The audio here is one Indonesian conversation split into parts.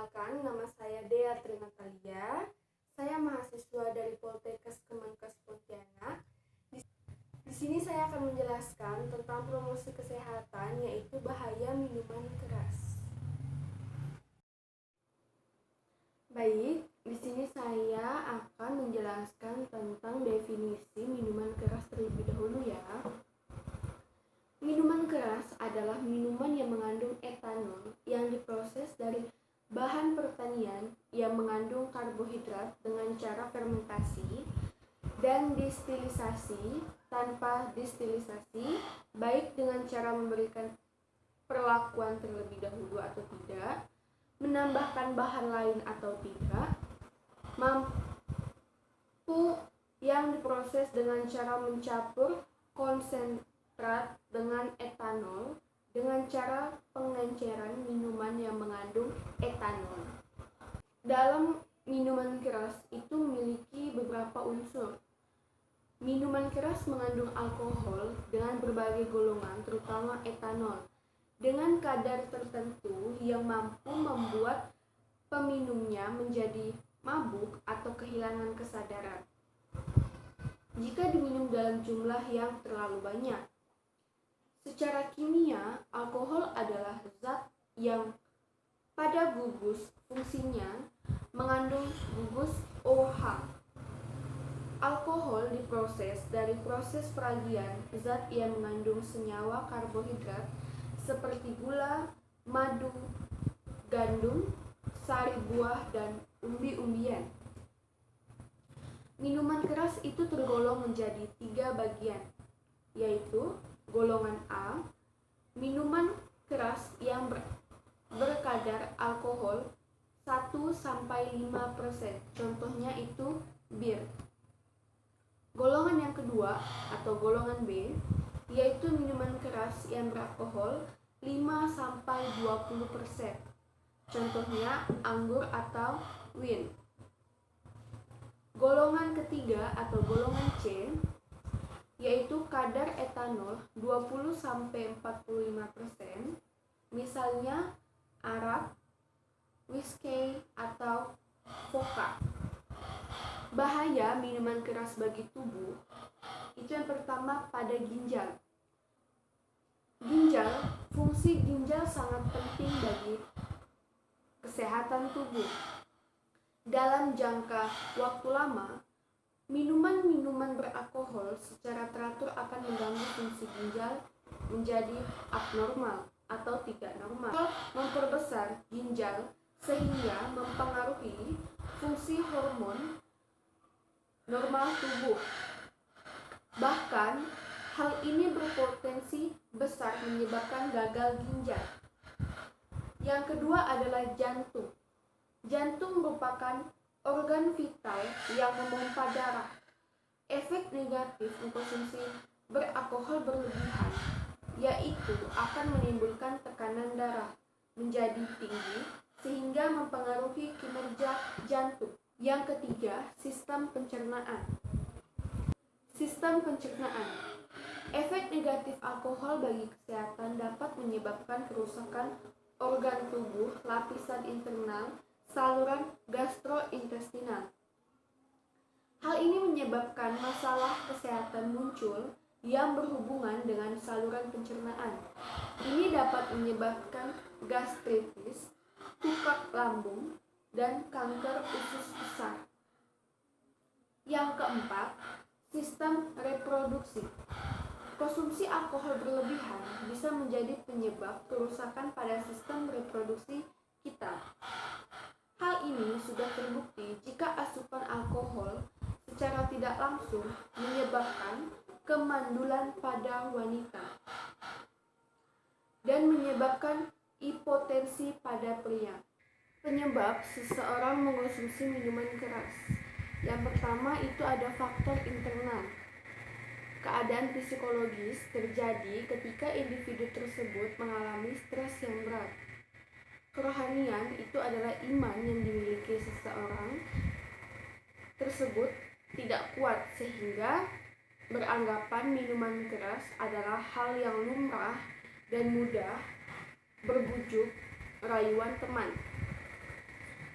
Perkenalkan, nama saya Dea Trinatalia. Saya mahasiswa dari Poltekkes Kemenkes Pontianak. Di sini saya akan menjelaskan tentang promosi kesehatan, yaitu bahaya minuman keras. Baik, di sini saya akan menjelaskan tentang definisi minuman keras terlebih dahulu ya. Minuman keras adalah minuman yang mengandung etanol yang diproses dari bahan pertanian yang mengandung karbohidrat dengan cara fermentasi dan distilisasi tanpa distilisasi, baik dengan cara memberikan perlakuan terlebih dahulu atau tidak, menambahkan bahan lain atau tidak, mampu yang diproses dengan cara mencampur konsentrat dengan etanol dengan cara pengenceran minuman yang mengandung etanol. Dalam minuman keras itu memiliki beberapa unsur. Minuman keras mengandung alkohol dengan berbagai golongan, terutama etanol, dengan kadar tertentu yang mampu membuat peminumnya menjadi mabuk atau kehilangan kesadaran jika diminum dalam jumlah yang terlalu banyak. Secara kimia, alkohol adalah zat yang pada gugus fungsinya mengandung gugus OH. Alkohol diproses dari proses peragian zat yang mengandung senyawa karbohidrat seperti gula, madu, gandum, sari buah, dan umbi-umbian. Minuman keras itu tergolong menjadi 3 bagian, yaitu golongan A, minuman keras yang berkadar alkohol 1-5%, contohnya itu bir. Golongan yang kedua atau golongan B, yaitu minuman keras yang beralkohol 5-20%, contohnya anggur atau wine. Golongan ketiga atau golongan C, yaitu kadar etanol 20-45%, misalnya arak, whisky, atau vodka. Bahaya minuman keras bagi tubuh itu yang pertama pada ginjal. Fungsi ginjal sangat penting bagi kesehatan tubuh. Dalam jangka waktu lama, minuman-minuman beralkohol secara teratur akan mengganggu fungsi ginjal menjadi abnormal atau tidak normal. Memperbesar ginjal sehingga mempengaruhi fungsi hormon normal tubuh. Bahkan, hal ini berpotensi besar menyebabkan gagal ginjal. Yang kedua adalah jantung. Jantung merupakan organ vital yang memompa darah. Efek negatif mengkonsumsi beralkohol berlebihan yaitu akan menimbulkan tekanan darah menjadi tinggi sehingga mempengaruhi kinerja jantung. Yang ketiga, sistem pencernaan. Efek negatif alkohol bagi kesehatan dapat menyebabkan kerusakan organ tubuh, lapisan internal, saluran gastrointestinal. Hal ini menyebabkan masalah kesehatan muncul yang berhubungan dengan saluran pencernaan. Ini dapat menyebabkan gastritis, tukak lambung, dan kanker usus besar. Yang keempat, sistem reproduksi. Konsumsi alkohol berlebihan bisa menjadi penyebab kerusakan pada sistem reproduksi kita. Hal ini sudah terbukti jika asupan alkohol secara tidak langsung menyebabkan kemandulan pada wanita dan menyebabkan impotensi pada pria. Penyebab seseorang mengonsumsi minuman keras. Yang pertama itu ada faktor internal. Keadaan psikologis terjadi ketika individu tersebut mengalami stres yang berat. Kerohanian itu adalah iman yang dimiliki seseorang tersebut tidak kuat sehingga beranggapan minuman keras adalah hal yang lumrah dan mudah berbujuk rayuan teman.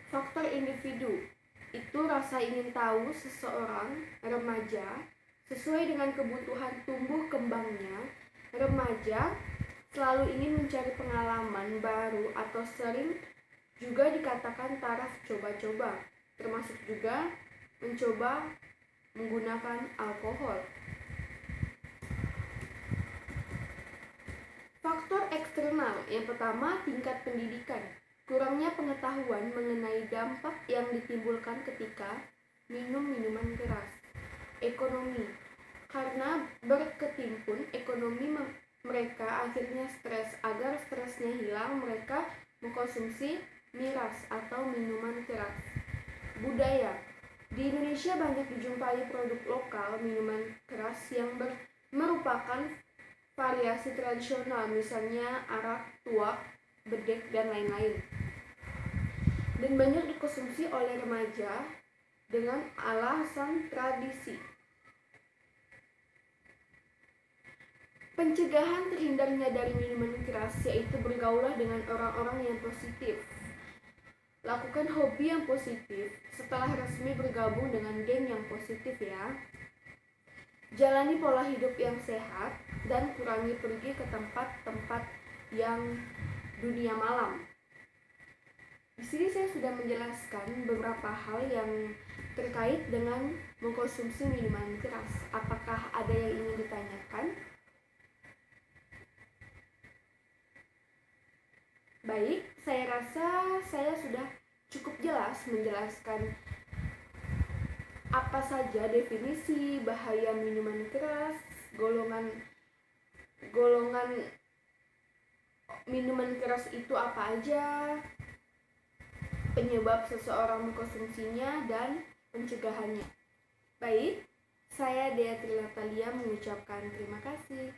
Faktor individu itu rasa ingin tahu seseorang remaja sesuai dengan kebutuhan tumbuh kembangnya. Remaja selalu ingin mencari pengalaman baru atau sering juga dikatakan taraf coba-coba, termasuk juga mencoba menggunakan alkohol. Faktor eksternal yang pertama, tingkat pendidikan. Kurangnya pengetahuan mengenai dampak yang ditimbulkan ketika minum minuman keras. Ekonomi, karena berketimpun ekonomi mereka akhirnya stres. Agar stresnya hilang, mereka mengkonsumsi miras atau minuman keras. Budaya, di Indonesia banyak dijumpai produk lokal minuman keras yang merupakan variasi tradisional, misalnya arak, tuak, bedek, dan lain-lain, dan banyak dikonsumsi oleh remaja dengan alasan tradisi. Pencegahan terhindarnya dari minuman keras yaitu bergaulah dengan orang-orang yang positif. Lakukan hobi yang positif setelah resmi bergabung dengan geng yang positif ya. Jalani pola hidup yang sehat dan kurangi pergi ke tempat-tempat yang dunia malam. Di sini saya sudah menjelaskan beberapa hal yang terkait dengan mengkonsumsi minuman keras. Apakah ada yang ingin ditanyakan? Baik, saya rasa saya sudah cukup jelas menjelaskan apa saja definisi bahaya minuman keras, golongan minuman keras itu apa aja, penyebab seseorang mengkonsumsinya, dan pencegahannya. Baik, saya Dea Trilatalia mengucapkan terima kasih.